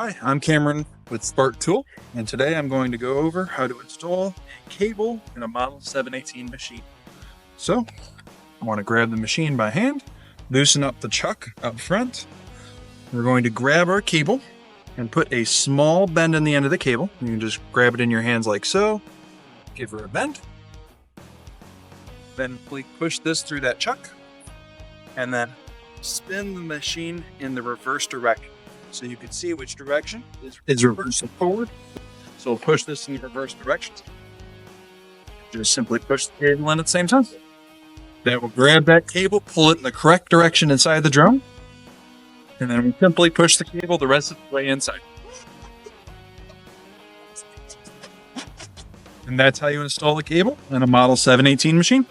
Hi, I'm Cameron with Spartan Tool, and today I'm going to go over how to install a cable in a Model 718 machine. So, I want to grab the machine by hand, loosen up the chuck up front. We're going to grab our cable and put a small bend in the end of the cable. You can just grab it in your hands like so, give her a bend. Then push this through that chuck, and then spin the machine in the reverse direction. So you can see which direction is reverse and forward. So we'll push this in the reverse direction. Just simply push the cable in at the same time. Then we'll grab that cable, pull it in the correct direction inside the drone. And then we simply push the cable the rest of the way inside. And that's how you install the cable in a Model 718 machine.